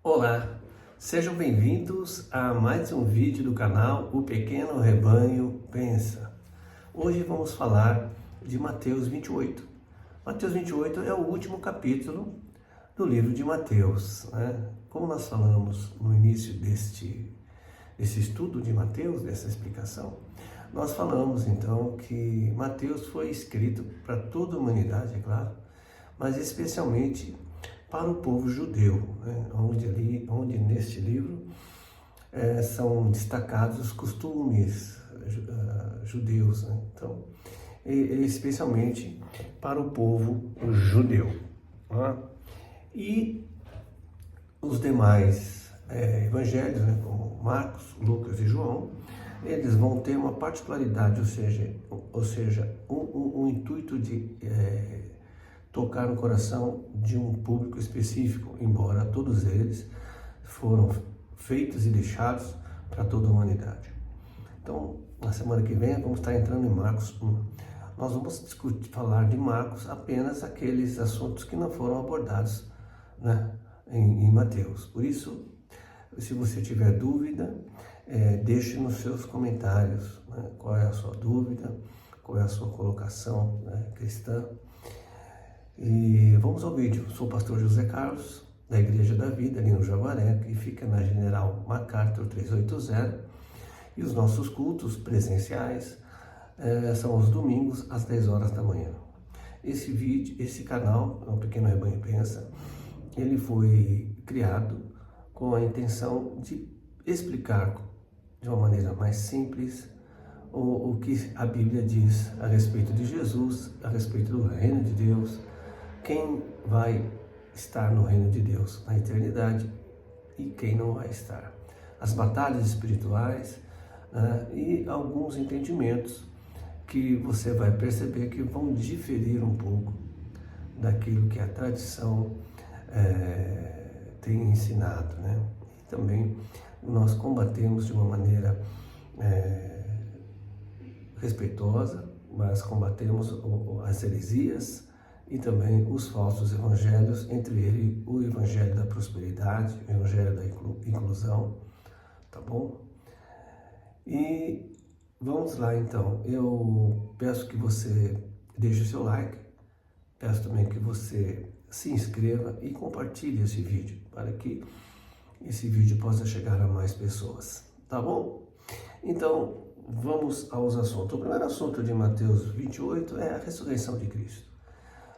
Olá, sejam bem-vindos a mais um vídeo do canal O Pequeno Rebanho Pensa. Hoje vamos falar de Mateus 28. Mateus 28 é o último capítulo do livro de Mateus, né? Como nós falamos no início desse estudo de Mateus, dessa explicação, nós falamos então que Mateus foi escrito para toda a humanidade, é claro, mas especialmente para o povo judeu, né? onde neste livro são destacados os costumes judeus, né? Então, especialmente para o povo judeu, né? E os demais evangelhos, né, como Marcos, Lucas e João, eles vão ter uma particularidade, ou seja, um intuito de tocar no coração de um público específico, embora todos eles foram feitos e deixados para toda a humanidade. Então, na semana que vem, vamos estar entrando em Marcos 1. Nós vamos falar de Marcos apenas aqueles assuntos que não foram abordados, né, em Mateus. Por isso, se você tiver dúvida, deixe nos seus comentários, né, qual é a sua dúvida, qual é a sua colocação, né, cristã. E vamos ao vídeo. Sou o pastor José Carlos, da Igreja da Vida, ali no Jaguaré, que fica na General MacArthur 380. E os nossos cultos presenciais são aos domingos, às 10 horas da manhã. Esse canal, O Pequeno Rebanho Pensa, ele foi criado com a intenção de explicar de uma maneira mais simples o que a Bíblia diz a respeito de Jesus, a respeito do reino de Deus, quem vai estar no reino de Deus na eternidade e quem não vai estar. As batalhas espirituais e alguns entendimentos que você vai perceber que vão diferir um pouco daquilo que a tradição tem ensinado, né? E também nós combatemos de uma maneira respeitosa, mas combatemos as heresias e também os falsos evangelhos, entre eles o evangelho da prosperidade, o evangelho da inclusão, tá bom? E vamos lá então. Eu peço que você deixe o seu like, peço também que você se inscreva e compartilhe esse vídeo, para que esse vídeo possa chegar a mais pessoas, tá bom? Então, vamos aos assuntos. O primeiro assunto de Mateus 28 é a ressurreição de Cristo.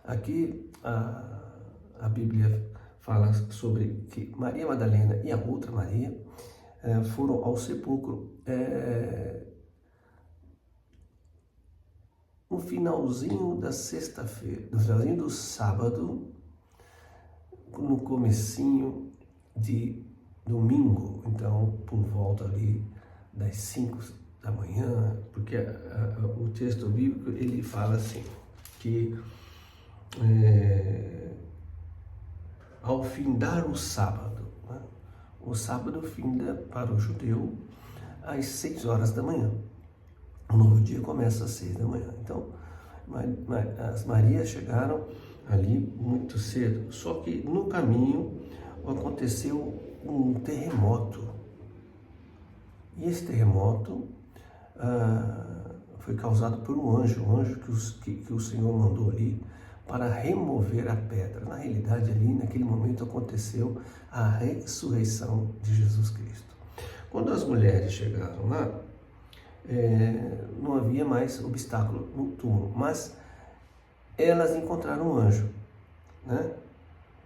Aqui a Bíblia fala sobre que Maria Madalena e a outra Maria foram ao sepulcro no finalzinho da sexta-feira, no finalzinho do sábado, no comecinho de domingo, então por volta ali das 5 da manhã, porque o texto bíblico ele fala assim, que ao findar o sábado, né? O sábado finda para o judeu às 6 horas da manhã. O novo dia começa às 6 da manhã. Então, as Marias chegaram ali muito cedo. Só que no caminho aconteceu um terremoto. E esse terremoto foi causado por um anjo que o Senhor mandou ali para remover a pedra. Na realidade, ali naquele momento aconteceu a ressurreição de Jesus Cristo. Quando as mulheres chegaram lá, não havia mais obstáculo no túmulo, mas elas encontraram um anjo, né?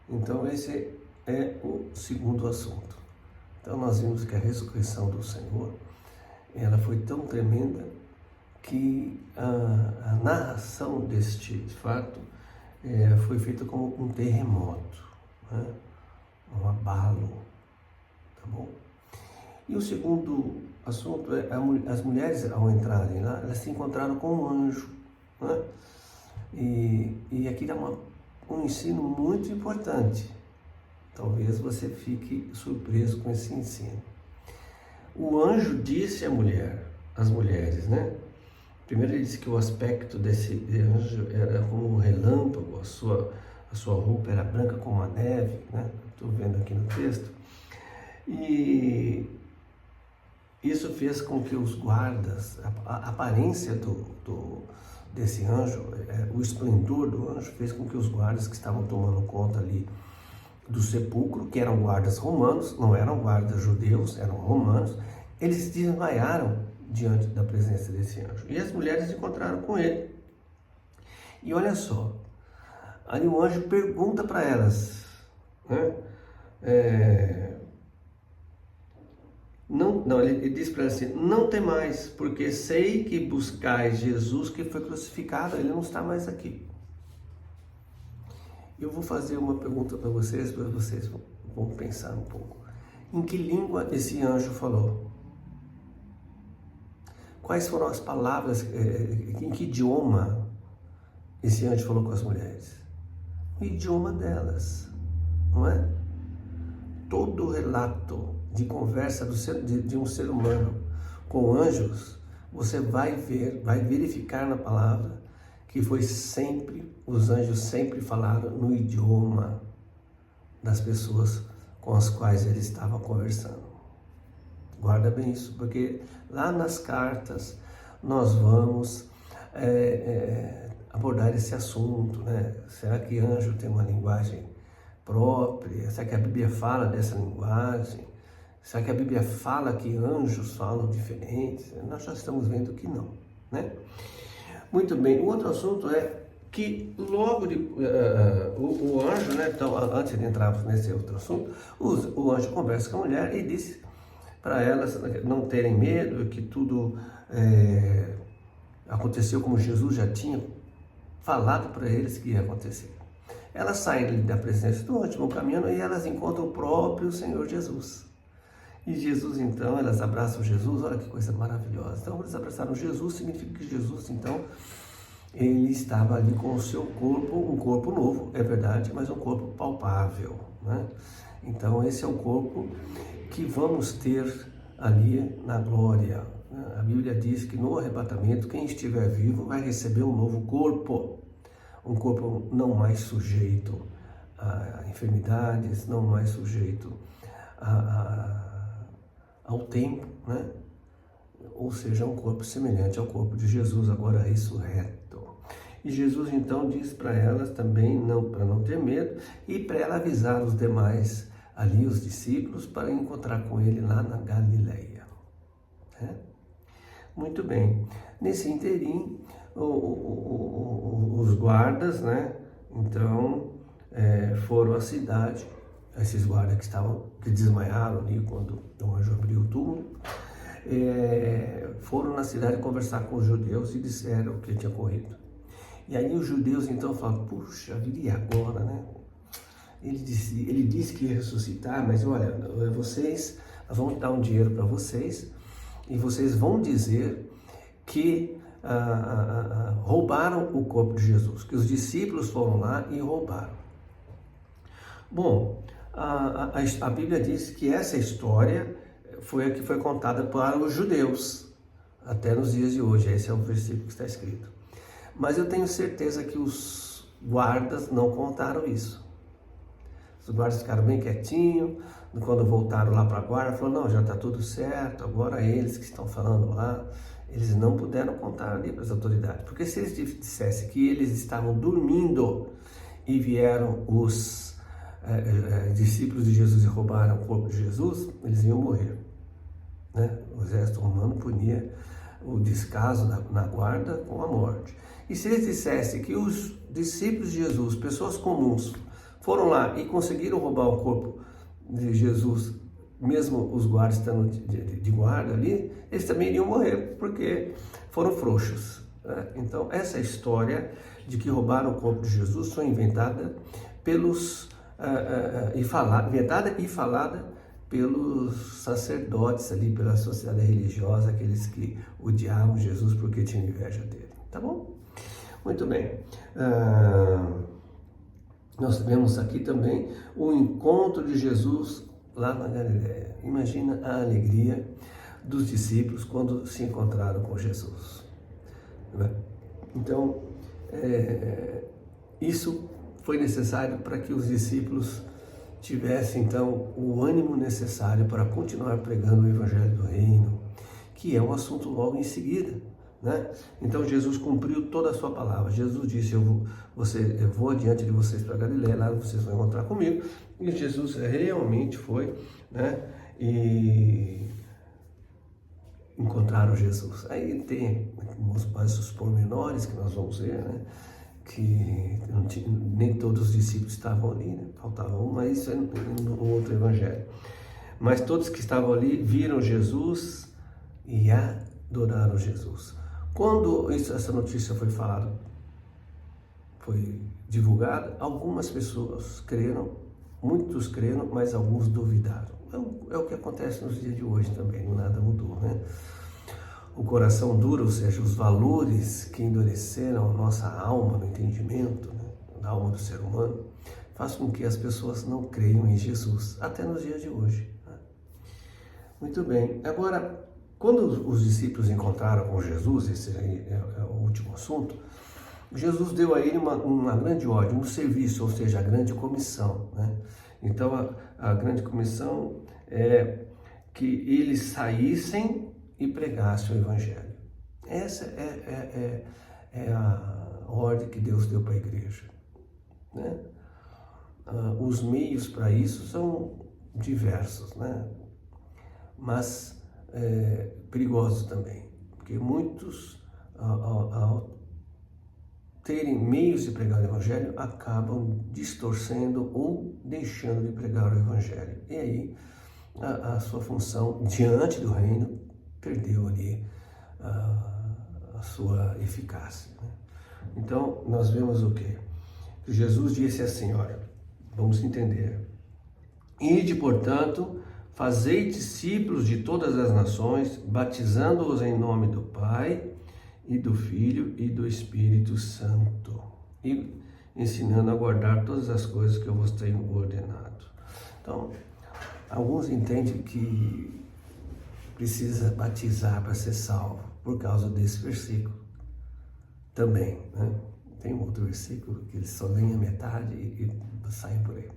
Então esse é o segundo assunto. Então nós vimos que a ressurreição do Senhor, ela foi tão tremenda que a narração deste fato foi feita como um terremoto, né? Um abalo, tá bom? E o segundo assunto é as mulheres, ao entrarem lá, elas se encontraram com um anjo, né? E aqui dá um ensino muito importante. Talvez você fique surpreso com esse ensino. O anjo disse às mulheres, né? Primeiro ele disse que o aspecto desse anjo era como um relâmpago, a sua roupa era branca como a neve, né? Estou vendo aqui no texto. E isso fez com que os guardas, a aparência desse anjo, o esplendor do anjo, fez com que os guardas que estavam tomando conta ali do sepulcro, que eram guardas romanos, não eram guardas judeus, eram romanos, eles desmaiaram diante da presença desse anjo. E as mulheres encontraram com ele. E olha só, aí o anjo pergunta para elas, né? Ele diz para elas assim: não temais, porque sei que buscais Jesus que foi crucificado, ele não está mais aqui. Eu vou fazer uma pergunta para vocês vão pensar um pouco. Em que língua esse anjo falou? Quais foram as palavras, em que idioma esse anjo falou com as mulheres? O idioma delas, não é? Todo o relato de conversa de um ser humano com anjos, você vai verificar na palavra que os anjos sempre falaram no idioma das pessoas com as quais eles estavam conversando. Guarda bem isso, porque lá nas cartas nós vamos abordar esse assunto, né? Será que anjo tem uma linguagem própria? Será que a Bíblia fala dessa linguagem? Será que a Bíblia fala que anjos falam diferentes? Nós já estamos vendo que não, né? Muito bem, o outro assunto é que logo o anjo, né? Então, antes de entrarmos nesse outro assunto, o anjo conversa com a mulher e disse para elas não terem medo, que tudo aconteceu como Jesus já tinha falado para eles que ia acontecer. Elas saem da presença do anjo, vão caminhando e elas encontram o próprio Senhor Jesus. E Jesus, então, elas abraçam Jesus, olha que coisa maravilhosa. Então, eles abraçaram Jesus, significa que Jesus, então, ele estava ali com o seu corpo, um corpo novo, é verdade, mas um corpo palpável, né? Então, esse é o corpo que vamos ter ali na glória. A Bíblia diz que no arrebatamento, quem estiver vivo vai receber um novo corpo. Um corpo não mais sujeito a enfermidades, não mais sujeito ao tempo, né? Ou seja, um corpo semelhante ao corpo de Jesus, agora ressurreto. E Jesus então diz para elas também para não ter medo e para ela avisar os demais ali, os discípulos, para encontrar com ele lá na Galileia. Né? Muito bem. Nesse inteirinho, os guardas, né? Então, foram à cidade. Esses guardas que desmaiaram ali quando o anjo abriu o túmulo, foram na cidade conversar com os judeus e disseram o que tinha ocorrido. E aí os judeus então falaram: puxa vida, e agora, né? Ele disse que ia ressuscitar, mas olha, nós vamos dar um dinheiro para vocês e vocês vão dizer que roubaram o corpo de Jesus, que os discípulos foram lá e roubaram. Bom, a Bíblia diz que essa história foi a que foi contada para os judeus, até nos dias de hoje. Esse é o versículo que está escrito. Mas eu tenho certeza que os guardas não contaram isso. Os guardas ficaram bem quietinhos. Quando voltaram lá para a guarda, falaram: não, já está tudo certo, agora eles que estão falando lá. Eles não puderam contar ali para as autoridades, porque se eles dissessem que eles estavam dormindo e vieram os discípulos de Jesus e roubaram o corpo de Jesus, eles iam morrer, né? O exército romano punia o descaso na guarda com a morte. E se eles dissessem que os discípulos de Jesus, pessoas comuns, foram lá e conseguiram roubar o corpo de Jesus, mesmo os guardas estando de guarda ali, eles também iriam morrer, porque foram frouxos, né? Então, essa história de que roubaram o corpo de Jesus foi inventada inventada e falada pelos sacerdotes ali, pela sociedade religiosa, aqueles que odiavam Jesus porque tinham inveja dele, tá bom? Muito bem. Nós vemos aqui também o encontro de Jesus lá na Galileia. Imagina a alegria dos discípulos quando se encontraram com Jesus. Então, isso foi necessário para que os discípulos tivesse então o ânimo necessário para continuar pregando o Evangelho do Reino, que é um assunto logo em seguida, né? Então Jesus cumpriu toda a sua palavra. Jesus disse: eu vou adiante de vocês para Galiléia, lá vocês vão encontrar comigo. E Jesus realmente foi, né? E encontraram Jesus. Aí tem os pormenores que nós vamos ver, né? Que nem todos os discípulos estavam ali, né? Faltava um, mas isso é no outro evangelho. Mas todos que estavam ali viram Jesus e adoraram Jesus. Quando essa notícia foi falada, foi divulgada, algumas pessoas creram, muitos creram, mas alguns duvidaram. É o que acontece nos dias de hoje também, nada mudou, né? O coração duro, ou seja, os valores que endureceram a nossa alma, no entendimento, né, da alma do ser humano, faz com que as pessoas não creiam em Jesus, até nos dias de hoje, né? Muito bem. Agora, quando os discípulos encontraram com Jesus, esse aí é o último assunto, Jesus deu a ele uma grande ordem, um serviço, ou seja, a grande comissão, né? Então, a grande comissão é que eles saíssem e pregassem o Evangelho. Essa é a ordem que Deus deu para a igreja, né? Os meios para isso são diversos, né? Mas perigosos também, porque muitos, ao terem meios de pregar o Evangelho, acabam distorcendo ou deixando de pregar o Evangelho. E aí a sua função diante do reino perdeu ali a sua eficácia, né? Então nós vemos o quê? Que Jesus disse assim, olha, vamos entender: ide, portanto, fazei discípulos de todas as nações, batizando-os em nome do Pai e do Filho e do Espírito Santo, e ensinando a guardar todas as coisas que eu vos tenho ordenado. Então, alguns entendem que precisa batizar para ser salvo, por causa desse versículo também, né? Tem um outro versículo que eles só leem a metade e saem por aí.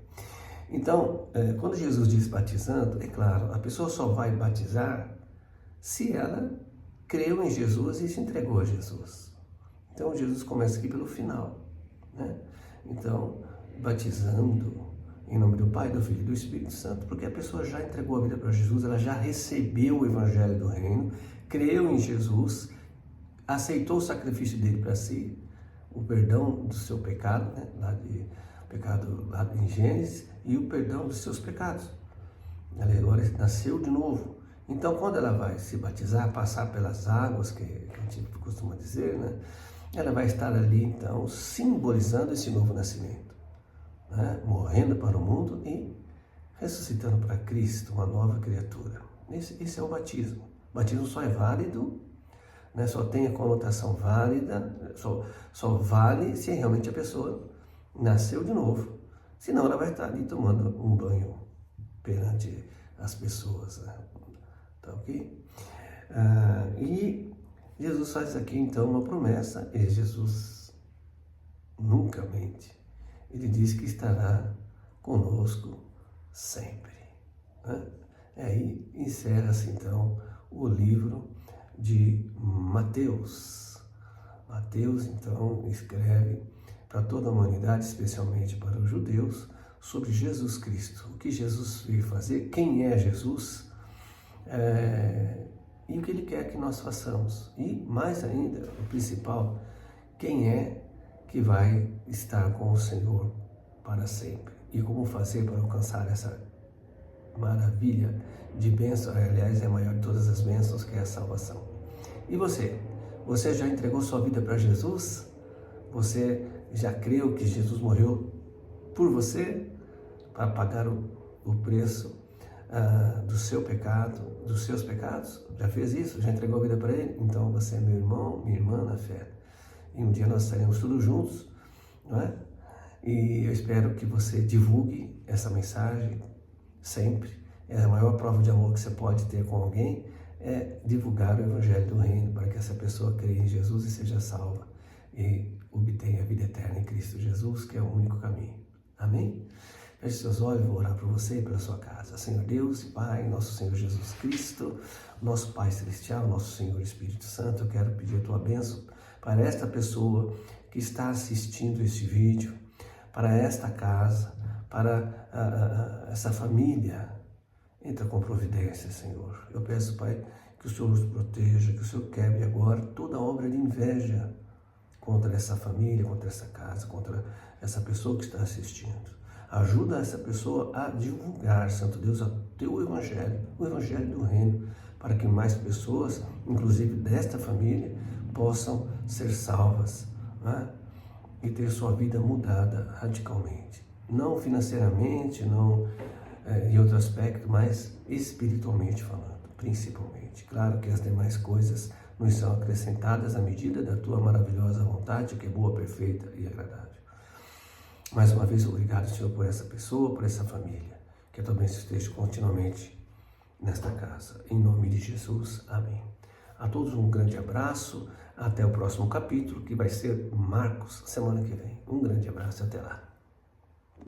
Então, quando Jesus diz batizando, é claro, a pessoa só vai batizar se ela creu em Jesus e se entregou a Jesus. Então, Jesus começa aqui pelo final, né? Então, batizando em nome do Pai, do Filho e do Espírito Santo, porque a pessoa já entregou a vida para Jesus, ela já recebeu o Evangelho do Reino, creu em Jesus, aceitou o sacrifício dele para si, o perdão do seu pecado, né? Pecado lá em Gênesis, e o perdão dos seus pecados. Ela agora nasceu de novo. Então, quando ela vai se batizar, passar pelas águas, que a gente costuma dizer, né? Ela vai estar ali, então, simbolizando esse novo nascimento, né? Morrendo para o mundo e ressuscitando para Cristo, uma nova criatura. Esse é o batismo. O batismo só é válido, né? Só tem a conotação válida, só vale se realmente a pessoa nasceu de novo. Senão ela vai estar ali tomando um banho perante as pessoas, né? Tá ok? E Jesus faz aqui então uma promessa, e Jesus nunca mente. Ele diz que estará conosco sempre, né? E aí encerra-se então o livro de Mateus. Mateus então escreve para toda a humanidade, especialmente para os judeus, sobre Jesus Cristo, o que Jesus veio fazer, quem é Jesus, e o que Ele quer que nós façamos. E mais ainda, o principal, quem é que vai estar com o Senhor para sempre. E como fazer para alcançar essa maravilha de bênção, aliás, é a maior de todas as bênçãos, que é a salvação. E você? Você já entregou sua vida para Jesus? Você já creu que Jesus morreu por você, para pagar o preço do seu pecado, dos seus pecados? Já fez isso? Já entregou a vida para Ele? Então você é meu irmão, minha irmã na fé. E um dia nós estaremos todos juntos, não é? E eu espero que você divulgue essa mensagem sempre. É a maior prova de amor que você pode ter com alguém, é divulgar o Evangelho do Reino, para que essa pessoa creia em Jesus e seja salva e obtenha a vida eterna em Cristo Jesus, que é o único caminho. Amém? Feche seus olhos, vou orar por você e pela sua casa. Senhor Deus e Pai, nosso Senhor Jesus Cristo, nosso Pai Celestial, nosso Senhor Espírito Santo, eu quero pedir a tua bênção para esta pessoa que está assistindo este vídeo, para esta casa, para essa família. Entra com providência, Senhor. Eu peço, Pai, que o Senhor os proteja, que o Senhor quebre agora toda obra de inveja contra essa família, contra essa casa, contra essa pessoa que está assistindo. Ajuda essa pessoa a divulgar, Santo Deus, o teu evangelho, o evangelho do reino, para que mais pessoas, inclusive desta família, possam ser salvas, né? E ter sua vida mudada radicalmente. Não financeiramente, não em outro aspecto, mas espiritualmente falando, principalmente. Claro que as demais coisas nos são acrescentadas à medida da tua maravilhosa vontade, que é boa, perfeita e agradável. Mais uma vez, obrigado, Senhor, por essa pessoa, por essa família. Que a tua bênção esteja continuamente nesta casa. Em nome de Jesus, amém. A todos um grande abraço. Até o próximo capítulo, que vai ser Marcos, semana que vem. Um grande abraço e até lá.